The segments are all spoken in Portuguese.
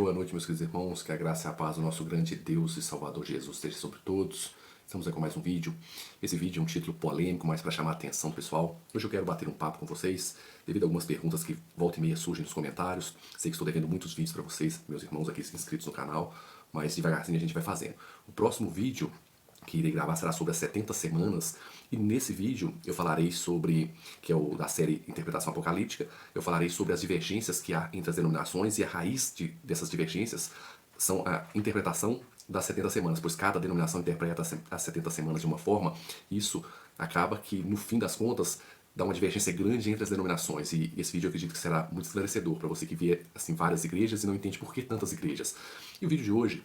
Boa noite, meus queridos irmãos, que a graça e a paz do nosso grande Deus e Salvador Jesus esteja sobre todos. Estamos aqui com mais um vídeo. Esse vídeo é um título polêmico, mas para chamar a atenção, pessoal. Hoje eu quero bater um papo com vocês, devido a algumas perguntas que volta e meia surgem nos comentários. Sei que estou devendo muitos vídeos para vocês, meus irmãos aqui inscritos no canal, mas devagarzinho a gente vai fazendo. O próximo vídeo que irei gravar será sobre as 70 semanas, e nesse vídeo eu falarei sobre, que é o da série Interpretação Apocalíptica, eu falarei sobre as divergências que há entre as denominações, e a raiz dessas divergências são a interpretação das 70 semanas, pois cada denominação interpreta as 70 semanas de uma forma, e isso acaba que, no fim das contas, dá uma divergência grande entre as denominações, e esse vídeo eu acredito que será muito esclarecedor para você que vê assim, várias igrejas e não entende por que tantas igrejas. E o vídeo de hoje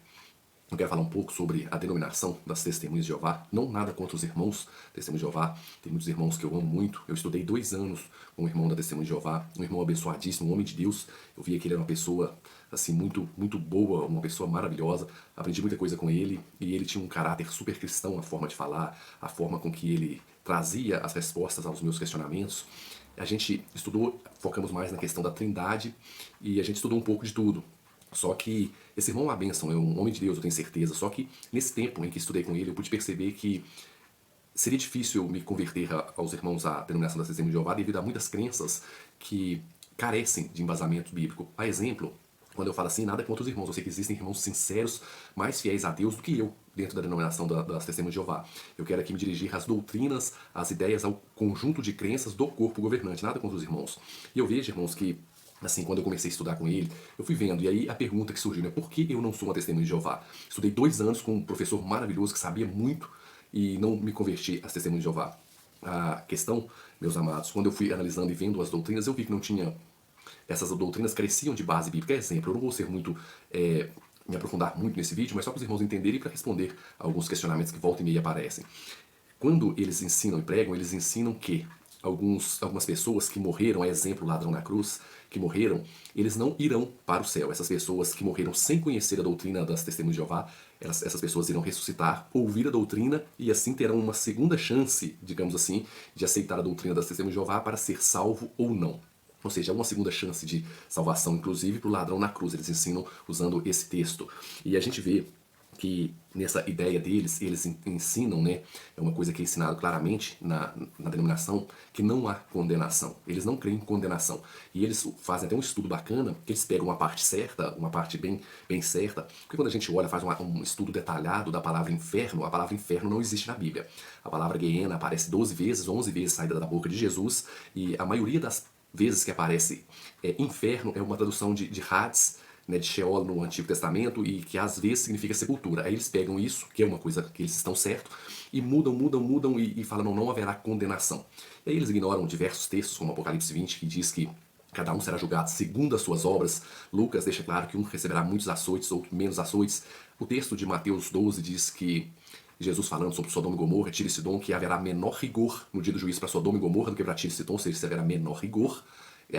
eu quero falar um pouco sobre a denominação das Testemunhas de Jeová. Não nada contra os irmãos Testemunhas de Jeová. Tem muitos irmãos que eu amo muito. Eu estudei 2 anos com um irmão da Testemunha de Jeová, um irmão abençoadíssimo, um homem de Deus. Eu via que ele era uma pessoa assim muito boa, uma pessoa maravilhosa. Aprendi muita coisa com ele e ele tinha um caráter super cristão, a forma de falar, a forma com que ele trazia as respostas aos meus questionamentos. A gente estudou, focamos mais na questão da Trindade e a gente estudou um pouco de tudo. Só que esse irmão é uma bênção, é um homem de Deus, eu tenho certeza. Só que nesse tempo em que estudei com ele, eu pude perceber que seria difícil eu me converter aos irmãos à denominação da Testemunha de Jeová devido a muitas crenças que carecem de embasamento bíblico. A exemplo, quando eu falo assim, nada contra os irmãos. Eu sei que existem irmãos sinceros, mais fiéis a Deus do que eu, dentro da denominação das Testemunhas de Jeová. Eu quero aqui me dirigir às doutrinas, às ideias, ao conjunto de crenças do corpo governante. Nada contra os irmãos. E eu vejo, irmãos, que assim, quando eu comecei a estudar com ele, eu fui vendo, e aí a pergunta que surgiu, né, por que eu não sou uma testemunha de Jeová? Estudei 2 anos com um professor maravilhoso que sabia muito e não me converti às testemunhas de Jeová. A questão, meus amados, quando eu fui analisando e vendo as doutrinas, eu vi que não tinha, essas doutrinas careciam de base bíblica. Exemplo, eu não vou ser muito, me aprofundar muito nesse vídeo, mas só para os irmãos entenderem e para responder alguns questionamentos que volta e meia aparecem. Quando eles ensinam e pregam, eles ensinam que algumas pessoas que morreram, a exemplo, o ladrão na cruz, que morreram, eles não irão para o céu. Essas pessoas que morreram sem conhecer a doutrina das Testemunhas de Jeová, essas pessoas irão ressuscitar, ouvir a doutrina e assim terão uma segunda chance, digamos assim, de aceitar a doutrina das Testemunhas de Jeová para ser salvo ou não. Ou seja, uma segunda chance de salvação, inclusive, para o ladrão na cruz. Eles ensinam usando esse texto. E a gente vê que nessa ideia deles, eles ensinam, né, é uma coisa que é ensinado claramente na denominação, que não há condenação. Eles não creem em condenação. E eles fazem até um estudo bacana, que eles pegam uma parte certa, uma parte bem certa, porque quando a gente olha, faz um estudo detalhado da palavra inferno, a palavra inferno não existe na Bíblia. A palavra Gehenna aparece 12 vezes, 11 vezes saída da boca de Jesus, e a maioria das vezes que aparece inferno é uma tradução de Hades, né, de Sheol no Antigo Testamento, e que às vezes significa sepultura. Aí eles pegam isso, que é uma coisa que eles estão certos, e mudam e falam não haverá condenação. E aí eles ignoram diversos textos, como Apocalipse 20, que diz que cada um será julgado segundo as suas obras. Lucas deixa claro que um receberá muitos açoites, outro menos açoites. O texto de Mateus 12 diz que Jesus falando sobre Sodoma e Gomorra, Tiro e Sidom, que haverá menor rigor no dia do juízo para Sodoma e Gomorra do que para Tiro e Sidom, ou seja, haverá menor rigor.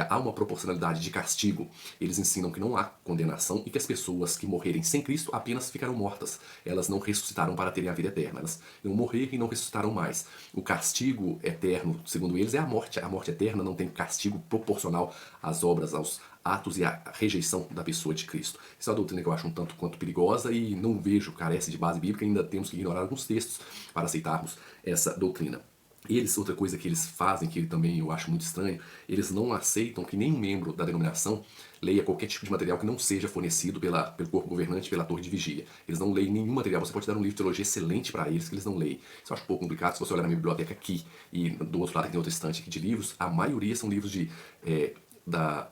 Há uma proporcionalidade de castigo. Eles ensinam que não há condenação e que as pessoas que morrerem sem Cristo apenas ficarão mortas. Elas não ressuscitarão para terem a vida eterna. Elas vão morrer e não ressuscitarão mais. O castigo eterno, segundo eles, é a morte. A morte eterna não tem castigo proporcional às obras, aos atos e à rejeição da pessoa de Cristo. Essa é uma doutrina que eu acho um tanto quanto perigosa e não vejo, carece de base bíblica. Ainda temos que ignorar alguns textos para aceitarmos essa doutrina. Eles, outra coisa que eles fazem, que também eu acho muito estranho, eles não aceitam que nenhum membro da denominação leia qualquer tipo de material que não seja fornecido pelo corpo governante, pela torre de vigia. Eles não leem nenhum material. Você pode dar um livro de teologia excelente para eles, que eles não leem. Isso eu acho um pouco complicado. Se você olhar na minha biblioteca aqui e do outro lado tem outra estante aqui de livros, a maioria são livros da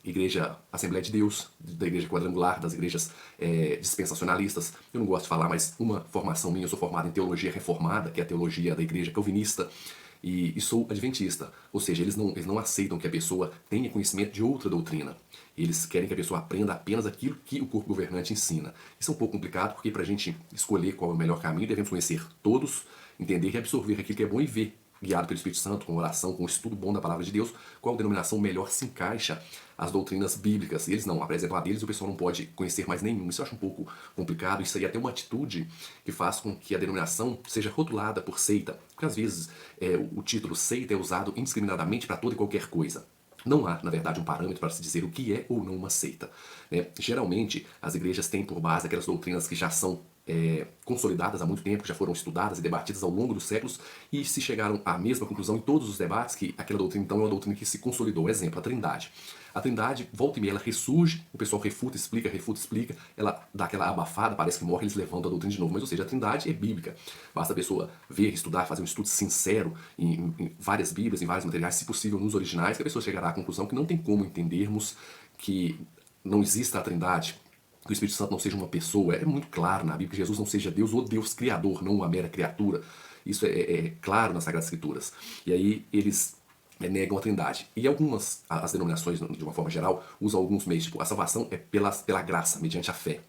Igreja Assembleia de Deus, da Igreja Quadrangular, das igrejas dispensacionalistas. Eu não gosto de falar, mas uma formação minha, eu sou formado em teologia reformada, que é a teologia da Igreja Calvinista, e sou adventista. Ou seja, eles não aceitam que a pessoa tenha conhecimento de outra doutrina. Eles querem que a pessoa aprenda apenas aquilo que o corpo governante ensina. Isso é um pouco complicado, porque para a gente escolher qual é o melhor caminho, devemos conhecer todos, entender e absorver aquilo que é bom e ver, guiado pelo Espírito Santo, com oração, com um estudo bom da palavra de Deus, qual denominação melhor se encaixa às doutrinas bíblicas. Eles não, apresentam a deles e o pessoal não pode conhecer mais nenhum. Isso eu acho um pouco complicado. Isso aí é até uma atitude que faz com que a denominação seja rotulada por seita. Porque às vezes o título seita é usado indiscriminadamente para toda e qualquer coisa. Não há, na verdade, um parâmetro para se dizer o que é ou não uma seita, né? Geralmente, as igrejas têm por base aquelas doutrinas que já são consolidadas há muito tempo, que já foram estudadas e debatidas ao longo dos séculos, e se chegaram à mesma conclusão em todos os debates, que aquela doutrina, então, é uma doutrina que se consolidou. Exemplo, a Trindade. A Trindade, volta e meia, ela ressurge, o pessoal refuta, explica, ela dá aquela abafada, parece que morre, eles levantam a doutrina de novo. Mas, ou seja, a Trindade é bíblica. Basta a pessoa ver, estudar, fazer um estudo sincero em várias bíblias, em vários materiais, se possível nos originais, que a pessoa chegará à conclusão que não tem como entendermos que não exista a Trindade, que o Espírito Santo não seja uma pessoa. É muito claro na Bíblia que Jesus não seja Deus ou Deus criador, não uma mera criatura. Isso é claro nas Sagradas Escrituras. E aí eles negam a Trindade. E algumas, as denominações, de uma forma geral, usam alguns meios, tipo, a salvação é pela graça, mediante a fé.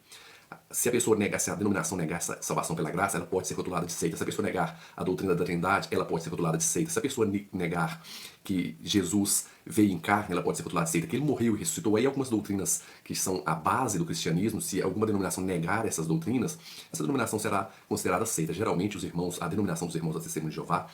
Se a pessoa negar, se a denominação negar essa salvação pela graça, ela pode ser rotulada de seita. Se a pessoa negar a doutrina da Trindade, ela pode ser rotulada de seita. Se a pessoa negar que Jesus veio em carne, ela pode ser rotulada de seita, que ele morreu e ressuscitou. Aí algumas doutrinas que são a base do cristianismo, se alguma denominação negar essas doutrinas, essa denominação será considerada seita. Geralmente os irmãos, a denominação dos irmãos da Testemunha de Jeová,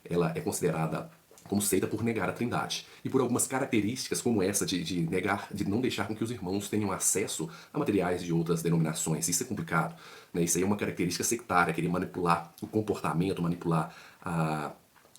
ela é considerada como seita por negar a Trindade. E por algumas características como essa de negar, de não deixar com que os irmãos tenham acesso a materiais de outras denominações. Isso é complicado, né? Isso aí é uma característica sectária, querer manipular o comportamento, manipular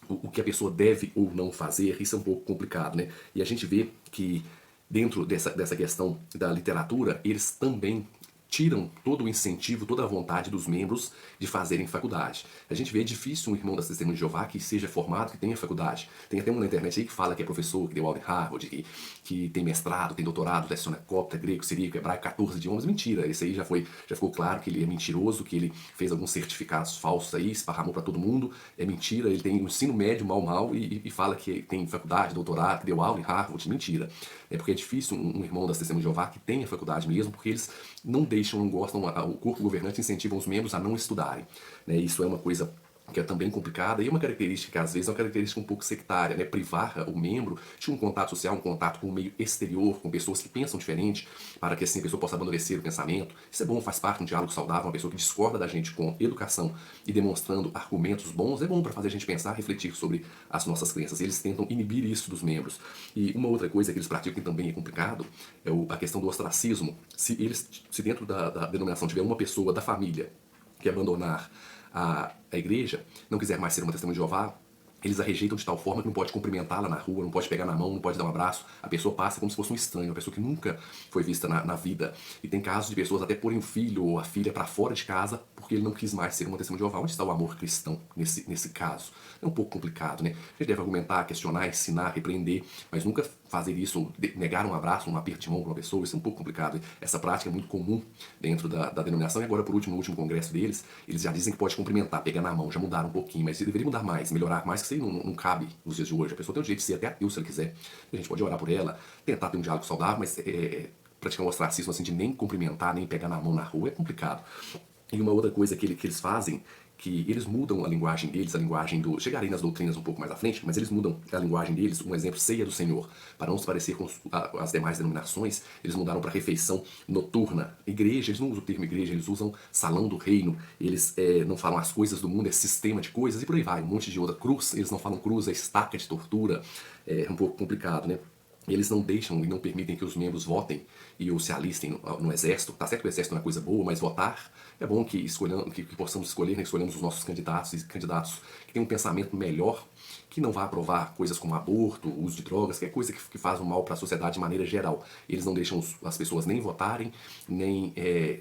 o que a pessoa deve ou não fazer. Isso é um pouco complicado, né? E a gente vê que dentro dessa questão da literatura, eles também tiram todo o incentivo, toda a vontade dos membros de fazerem faculdade. A gente vê, é difícil um irmão da Testemunha de Jeová que seja formado, que tenha faculdade. Tem até um na internet aí que fala que é professor, que deu aula em Harvard, que tem mestrado, tem doutorado, leciona copta, grego, siríaco, hebraico, 14 idiomas. Mentira, esse aí já ficou claro que ele é mentiroso, que ele fez alguns certificados falsos aí, esparramou para todo mundo. É mentira, ele tem um ensino médio mal e fala que tem faculdade, doutorado, que deu aula em Harvard. Mentira. É porque é difícil um irmão da Testemunha de Jeová que tenha faculdade mesmo, porque eles não deixam, não gostam, o corpo governante incentiva os membros a não estudarem, né? Isso é uma coisa que é também complicada e uma característica que às vezes é uma característica um pouco sectária, né? Privar o membro de um contato social, um contato com o meio exterior, com pessoas que pensam diferente, para que assim a pessoa possa amadurecer o pensamento. Isso é bom, faz parte de um diálogo saudável, uma pessoa que discorda da gente com educação e demonstrando argumentos bons, é bom para fazer a gente pensar, refletir sobre as nossas crenças. Eles tentam inibir isso dos membros. E uma outra coisa que eles praticam que também é complicado é a questão do ostracismo. Se dentro da denominação tiver uma pessoa da família que abandonar a igreja, não quiser mais ser uma testemunha de Jeová, eles a rejeitam de tal forma que não pode cumprimentá-la na rua, não pode pegar na mão, não pode dar um abraço. A pessoa passa como se fosse um estranho, uma pessoa que nunca foi vista na vida. E tem casos de pessoas até porem o filho ou a filha para fora de casa porque ele não quis mais ser uma testemunha de Jeová. Onde está o amor cristão nesse caso? É um pouco complicado, né? A gente deve argumentar, questionar, ensinar, repreender, mas nunca fazer isso, negar um abraço, um aperto de mão para uma pessoa. Isso é um pouco complicado. Essa prática é muito comum dentro da denominação. E agora, por último, no último congresso deles, eles já dizem que pode cumprimentar, pegar na mão. Já mudaram um pouquinho, mas deveria mudar mais, melhorar mais, que isso aí não cabe nos dias de hoje. A pessoa tem um jeito de ser até ateu se ela quiser. A gente pode orar por ela, tentar ter um diálogo saudável, mas praticar um ostracismo assim de nem cumprimentar, nem pegar na mão na rua é complicado. E uma outra coisa que eles fazem, que eles mudam a linguagem deles, a linguagem do... Chegarei nas doutrinas um pouco mais à frente, mas eles mudam a linguagem deles, um exemplo, ceia do Senhor. Para não se parecer com as demais denominações, eles mudaram para refeição noturna. Igreja, eles não usam o termo igreja, eles usam salão do reino. Eles não falam as coisas do mundo, é sistema de coisas, e por aí vai, um monte de outra. Cruz, eles não falam cruz, é estaca de tortura. É um pouco complicado, né? Eles não deixam e não permitem que os membros votem e ou se alistem no exército. Tá certo que o exército não é coisa boa, mas votar é bom que possamos escolher, né? Escolhemos os nossos candidatos e candidatos que têm um pensamento melhor, que não vá aprovar coisas como aborto, uso de drogas, que é coisa que faz um mal para a sociedade de maneira geral. Eles não deixam as pessoas nem votarem, nem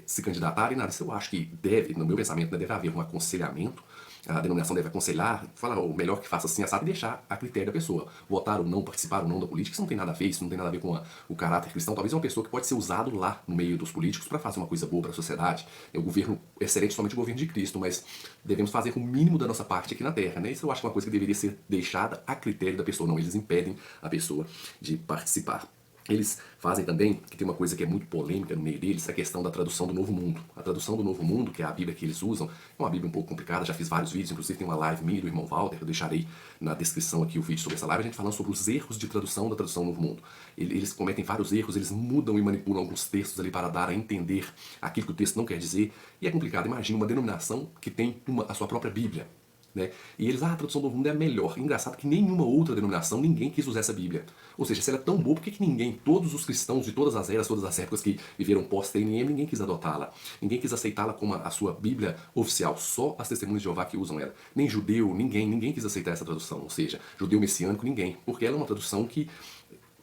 se candidatarem, nada. Isso eu acho que deve, no meu pensamento, né, deve haver um aconselhamento. A denominação deve aconselhar, falar o melhor que faça assim, assado, e deixar a critério da pessoa. Votar ou não, participar ou não da política, isso não tem nada a ver, isso não tem nada a ver com o caráter cristão. Talvez é uma pessoa que pode ser usado lá no meio dos políticos para fazer uma coisa boa para a sociedade. O governo é excelente somente o governo de Cristo, mas devemos fazer o mínimo da nossa parte aqui na Terra, né? Isso eu acho que é uma coisa que deveria ser deixada a critério da pessoa. Não, eles impedem a pessoa de participar. Eles fazem também, que tem uma coisa que é muito polêmica no meio deles, a questão da tradução do Novo Mundo. A tradução do Novo Mundo, que é a Bíblia que eles usam, é uma Bíblia um pouco complicada, já fiz vários vídeos, inclusive tem uma live minha do irmão Walter, eu deixarei na descrição aqui o vídeo sobre essa live, a gente falando sobre os erros de tradução da tradução do Novo Mundo. Eles cometem vários erros, eles mudam e manipulam alguns textos ali para dar a entender aquilo que o texto não quer dizer, e é complicado. Imagina uma denominação que tem a sua própria Bíblia. Né? E eles, a tradução do Novo Mundo é a melhor. Engraçado que nenhuma outra denominação, ninguém quis usar essa Bíblia. Ou seja, se ela é tão boa, por que ninguém, todos os cristãos de todas as eras, todas as épocas que viveram pós-TNM, ninguém quis adotá-la? Ninguém quis aceitá-la como a sua Bíblia oficial. Só as testemunhas de Jeová que usam ela. Nem judeu, ninguém quis aceitar essa tradução. Ou seja, judeu messiânico, ninguém. Porque ela é uma tradução que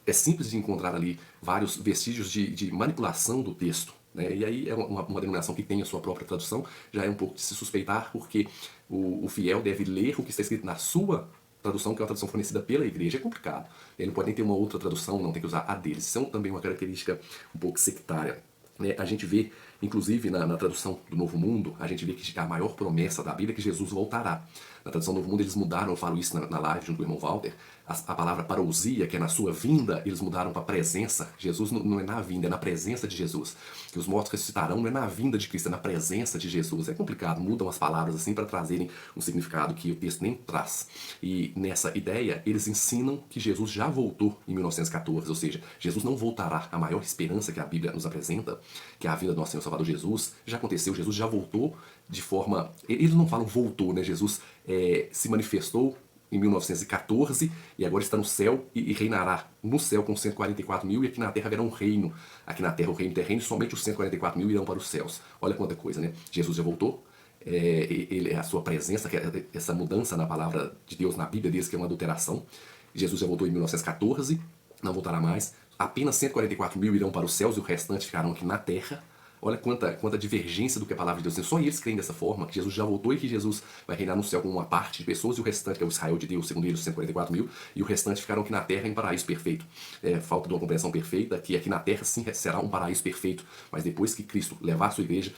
é simples de encontrar ali vários vestígios de manipulação do texto. Né? E aí é uma denominação que tem a sua própria tradução, já é um pouco de se suspeitar, porque o fiel deve ler o que está escrito na sua tradução, que é uma tradução fornecida pela igreja. É complicado. Ele não pode nem ter uma outra tradução, não tem que usar a deles. Isso é também uma característica um pouco sectária. Né? A gente vê, inclusive na tradução do Novo Mundo, a gente vê que a maior promessa da Bíblia é que Jesus voltará. Na tradução do Novo Mundo eles mudaram, eu falo isso na live junto com o irmão Walter, a palavra parousia, que é na sua vinda, eles mudaram para presença. Jesus não é na vinda, é na presença de Jesus. Que os mortos ressuscitarão não é na vinda de Cristo, é na presença de Jesus. É complicado, mudam as palavras assim para trazerem um significado que o texto nem traz. E nessa ideia, eles ensinam que Jesus já voltou em 1914, ou seja, Jesus não voltará. A maior esperança que a Bíblia nos apresenta, que é a vida do nosso Senhor Salvador Jesus, já aconteceu, Jesus já voltou de forma... Eles não falam voltou, né? Jesus se manifestou em 1914 e agora está no céu e reinará no céu com 144 mil, e aqui na terra haverá um reino. Aqui na terra o reino terreno, somente os 144 mil irão para os céus. Olha quanta coisa, né? Jesus já voltou, a sua presença, essa mudança na palavra de Deus, na Bíblia deles, que é uma adulteração. Jesus já voltou em 1914, não voltará mais. Apenas 144 mil irão para os céus e o restante ficarão aqui na terra. Olha quanta divergência do que a palavra de Deus tem. Só eles creem dessa forma, que Jesus já voltou e que Jesus vai reinar no céu com uma parte de pessoas, e o restante, que é o Israel de Deus, segundo eles, 144 mil, e o restante ficarão aqui na terra em paraíso perfeito. Falta de uma compreensão perfeita, que aqui na terra sim será um paraíso perfeito, mas depois que Cristo levar a sua igreja,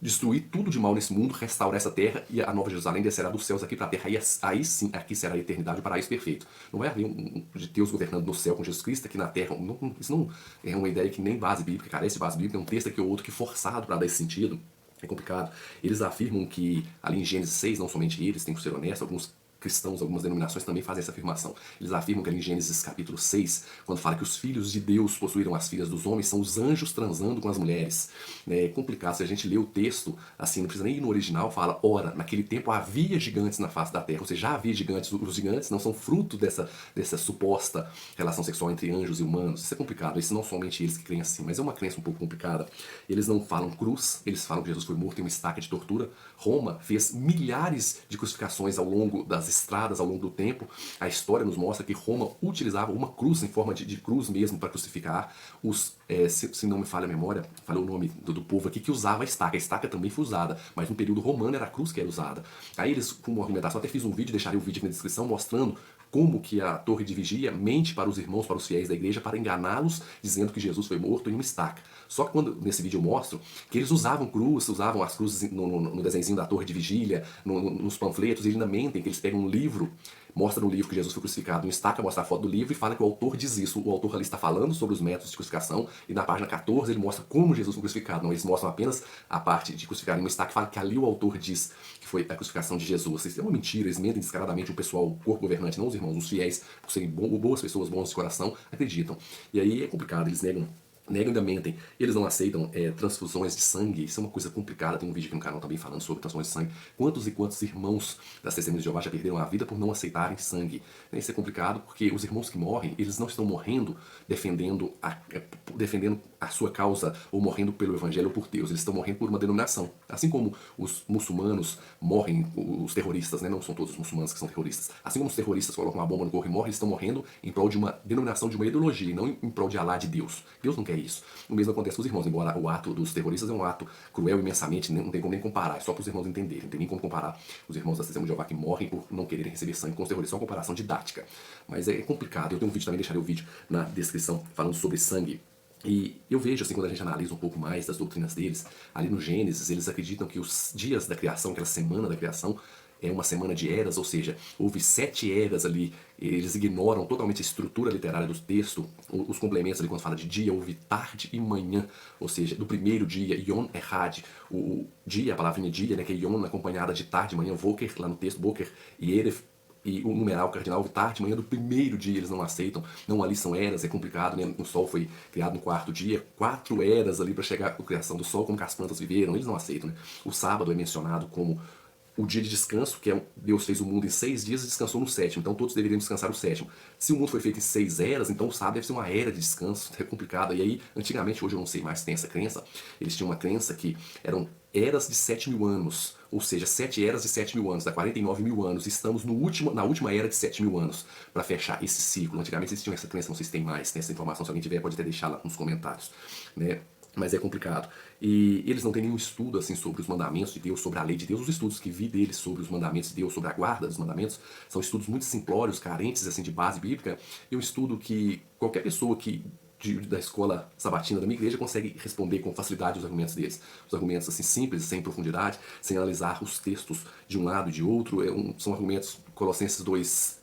destruir tudo de mal nesse mundo, restaurar essa terra, e a Nova Jerusalém descerá dos céus aqui para a terra. Aí sim, aqui será a eternidade, o paraíso perfeito. Não vai haver de Deus governando no céu com Jesus Cristo aqui na terra. Isso não é uma ideia que nem base bíblica, carece de base bíblica. É um texto aqui ou outro que forçado para dar esse sentido. É complicado. Eles afirmam que, ali em Gênesis 6, não somente eles, tem que ser honesto, alguns cristãos, algumas denominações também fazem essa afirmação. Eles afirmam que ali em Gênesis capítulo 6, quando fala que os filhos de Deus possuíram as filhas dos homens, são os anjos transando com as mulheres. É complicado, se a gente lê o texto, assim, não precisa nem ir no original, fala, ora, naquele tempo havia gigantes na face da terra, ou seja, já havia gigantes, os gigantes não são fruto dessa suposta relação sexual entre anjos e humanos. Isso é complicado, isso não somente eles que creem assim, mas é uma crença um pouco complicada. Eles não falam cruz, eles falam que Jesus foi morto em uma estaca de tortura. Roma fez milhares de crucificações ao longo das estradas, ao longo do tempo. A história nos mostra que Roma utilizava uma cruz em forma de cruz mesmo para crucificar os, se não me falha a memória, falei o nome do povo aqui, que usava a estaca. A estaca também foi usada, mas no período romano era a cruz que era usada. Aí eles, como argumentação, até fiz um vídeo, deixarei o vídeo aqui na descrição, mostrando como que a torre de vigia mente para os irmãos, para os fiéis da igreja, para enganá-los, dizendo que Jesus foi morto em uma estaca. Só que quando nesse vídeo eu mostro que eles usavam cruz, usavam as cruzes no desenhozinho da torre de vigília, nos panfletos, eles ainda mentem, que eles pegam um livro, mostra no livro que Jesus foi crucificado, em estaca, mostra a foto do livro e fala que o autor diz isso. O autor ali está falando sobre os métodos de crucificação, e na página 14 ele mostra como Jesus foi crucificado. Não, eles mostram apenas a parte de crucificar em uma estaca e fala que ali o autor diz que foi a crucificação de Jesus. Isso é uma mentira, eles mentem descaradamente. O pessoal, o corpo governante, não os irmãos, os fiéis, por serem boas pessoas, bons de coração, acreditam. E aí é complicado, eles negam e ainda mentem. Eles não aceitam transfusões de sangue. Isso é uma coisa complicada. Tem um vídeo aqui no canal também falando sobre transfusões de sangue. Quantos e quantos irmãos das Testemunhas de Jeová já perderam a vida por não aceitarem sangue? Isso é complicado porque os irmãos que morrem, eles não estão morrendo defendendo a sua causa ou morrendo pelo Evangelho ou por Deus. Eles estão morrendo por uma denominação. Assim como os muçulmanos morrem, os terroristas, né? Não são todos os muçulmanos que são terroristas. Assim como os terroristas colocam uma bomba no corpo e morrem, eles estão morrendo em prol de uma denominação, de uma ideologia, e não em prol de Alá, de Deus. Deus não quer isso. O mesmo acontece com os irmãos, embora o ato dos terroristas é um ato cruel imensamente, não tem como nem comparar, é só para os irmãos entenderem, não tem nem como comparar os irmãos da Testemunha de Jeová que morrem por não quererem receber sangue com os terroristas, é uma comparação didática. Mas é complicado, eu tenho um vídeo também, deixarei o vídeo na descrição, falando sobre sangue. E eu vejo, assim, quando a gente analisa um pouco mais das doutrinas deles, ali no Gênesis, eles acreditam que os dias da criação, aquela semana da criação, é uma semana de eras, ou seja, houve 7 eras ali. Eles ignoram totalmente a estrutura literária do texto, os complementos ali quando fala de dia, houve tarde e manhã, ou seja, do primeiro dia, Yom Erad, o dia, a palavrinha dia, né, que é Yom acompanhada de tarde e manhã, Voker, lá no texto, Boker e Eref, e o numeral cardinal, tarde, manhã do primeiro dia, eles não aceitam. Não, ali são eras, é complicado, né? O Sol foi criado no 4º dia, 4 eras ali para chegar à criação do Sol, como que as plantas viveram, eles não aceitam, né? O sábado é mencionado como o dia de descanso, que é Deus fez o mundo em 6 dias e descansou no sétimo, então todos deveriam descansar no sétimo. Se o mundo foi feito em 6 eras, então o sábado deve ser uma era de descanso, é complicado. E aí, antigamente, hoje eu não sei mais se tem essa crença, eles tinham uma crença que eram eras de 7.000 anos, ou seja, 7 eras de 7.000 anos, dá 49.000 anos, estamos na última era de 7.000 anos, para fechar esse ciclo. Antigamente eles tinham essa crença, não sei se tem mais, tem essa informação, se alguém tiver pode até deixar lá nos comentários, né? Mas é complicado. E eles não têm nenhum estudo assim sobre os mandamentos de Deus, sobre a lei de Deus. Os estudos que vi deles sobre os mandamentos de Deus, sobre a guarda dos mandamentos, são estudos muito simplórios, carentes assim de base bíblica. E um estudo que qualquer pessoa da escola sabatina da minha igreja consegue responder com facilidade os argumentos deles. Os argumentos assim simples, sem profundidade, sem analisar os textos de um lado e de outro. São argumentos Colossenses 2,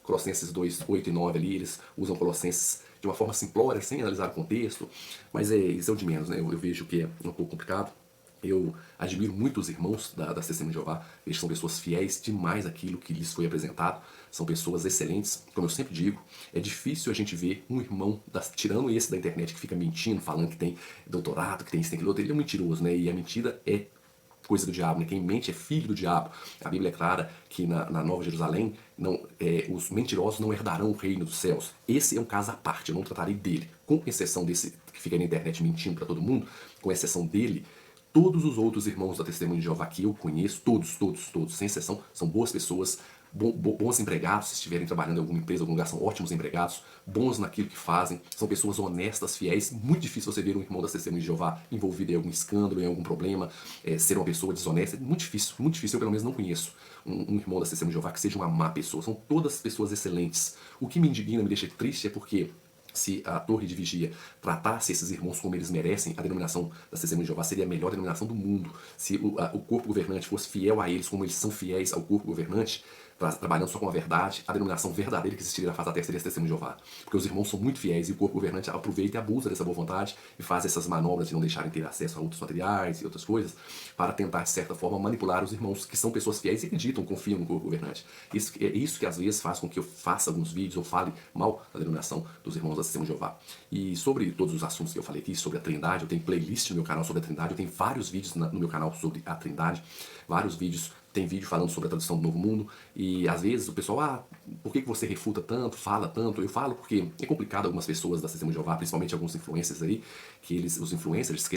8 e 9 ali, eles usam Colossenses de uma forma simplória, sem analisar o contexto, mas isso é o de menos, né? Eu vejo que é um pouco complicado. Eu admiro muito os irmãos da Testemunha de Jeová, eles são pessoas fiéis demais àquilo que lhes foi apresentado, são pessoas excelentes, como eu sempre digo, é difícil a gente ver um irmão, tirando esse da internet que fica mentindo, falando que tem doutorado, que tem isso, tem aquilo outro, ele é um mentiroso, né? E a mentira é coisa do diabo, né? Quem mente é filho do diabo. A Bíblia é clara que na Nova Jerusalém os mentirosos não herdarão o reino dos céus. Esse é um caso à parte, eu não tratarei dele. Com exceção desse que fica na internet mentindo para todo mundo, com exceção dele, todos os outros irmãos da Testemunha de Jeová que eu conheço, todos, sem exceção, são boas pessoas, bons empregados, se estiverem trabalhando em alguma empresa, algum lugar, são ótimos empregados, bons naquilo que fazem, são pessoas honestas, fiéis. Muito difícil você ver um irmão da Testemunha de Jeová envolvido em algum escândalo, em algum problema, ser uma pessoa desonesta. É muito difícil, eu pelo menos não conheço um irmão da Testemunha de Jeová que seja uma má pessoa. São todas pessoas excelentes. O que me indigna, me deixa triste é porque se a torre de vigia tratasse esses irmãos como eles merecem, a denominação da Testemunha de Jeová seria a melhor denominação do mundo. Se o corpo governante fosse fiel a eles, como eles são fiéis ao corpo governante, trabalhando só com a verdade, a denominação verdadeira que existiria na face da terra seria a Testemunha de Jeová. Porque os irmãos são muito fiéis e o corpo governante aproveita e abusa dessa boa vontade e faz essas manobras de não deixarem ter acesso a outros materiais e outras coisas para tentar, de certa forma, manipular os irmãos que são pessoas fiéis e acreditam, confiam no corpo governante. É isso que às vezes faz com que eu faça alguns vídeos ou fale mal da denominação dos irmãos da Testemunha de Jeová. E sobre todos os assuntos que eu falei aqui, sobre a Trindade, eu tenho playlist no meu canal sobre a Trindade, eu tenho vários vídeos no meu canal sobre a Trindade, vários vídeos. Tem vídeo falando sobre a tradução do Novo Mundo e às vezes o pessoal, por que você refuta tanto, fala tanto? Eu falo porque é complicado algumas pessoas da Testemunha de Jeová, principalmente alguns influencers aí, os influencers, que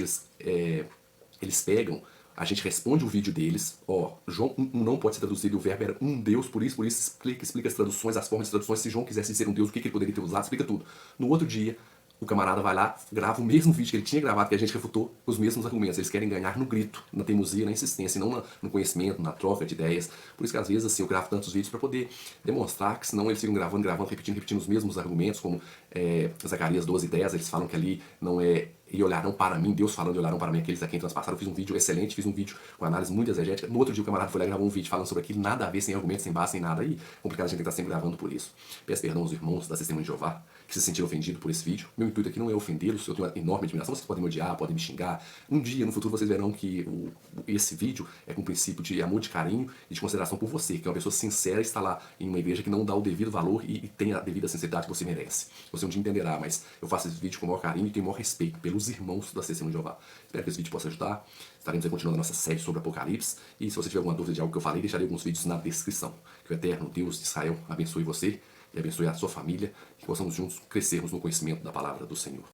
eles pegam, a gente responde o vídeo deles, João não pode ser traduzido, o verbo era um Deus, por isso explica as traduções, as formas de traduções, se João quisesse ser um Deus, o que ele poderia ter usado, explica tudo. No outro dia, o camarada vai lá, grava o mesmo vídeo que ele tinha gravado, que a gente refutou, os mesmos argumentos. Eles querem ganhar no grito, na teimosia, na insistência, e não no conhecimento, na troca de ideias. Por isso que às vezes assim, eu gravo tantos vídeos para poder demonstrar que senão eles ficam gravando, repetindo os mesmos argumentos, como Zacarias 12:10, eles falam que ali não é e olharão para mim, Deus falando e olharão para mim aqueles a quem transpassaram. Eu fiz um vídeo excelente, fiz um vídeo com análise muito exegética. No outro dia o camarada foi lá e gravou um vídeo falando sobre aquilo, nada a ver, sem argumentos, sem base, sem nada. E complicado a gente estar sempre gravando por isso. Peço perdão aos irmãos da Testemunha de Jeová que se sentiram ofendidos por esse vídeo. Meu intuito aqui não é ofendê-los, eu tenho uma enorme admiração. Vocês podem me odiar, podem me xingar. Um dia, no futuro, vocês verão que esse vídeo é com o princípio de amor, de carinho e de consideração por você, que é uma pessoa sincera e está lá em uma igreja que não dá o devido valor e tem a devida sinceridade que você merece. Você um dia entenderá, mas eu faço esse vídeo com o maior carinho e tenho o maior respeito pelos irmãos da Testemunha de Jeová. Espero que esse vídeo possa ajudar. Estaremos aí continuando a nossa série sobre Apocalipse. E se você tiver alguma dúvida de algo que eu falei, deixarei alguns vídeos na descrição. Que o eterno Deus de Israel abençoe você e abençoe a sua família. Que possamos juntos crescermos no conhecimento da palavra do Senhor.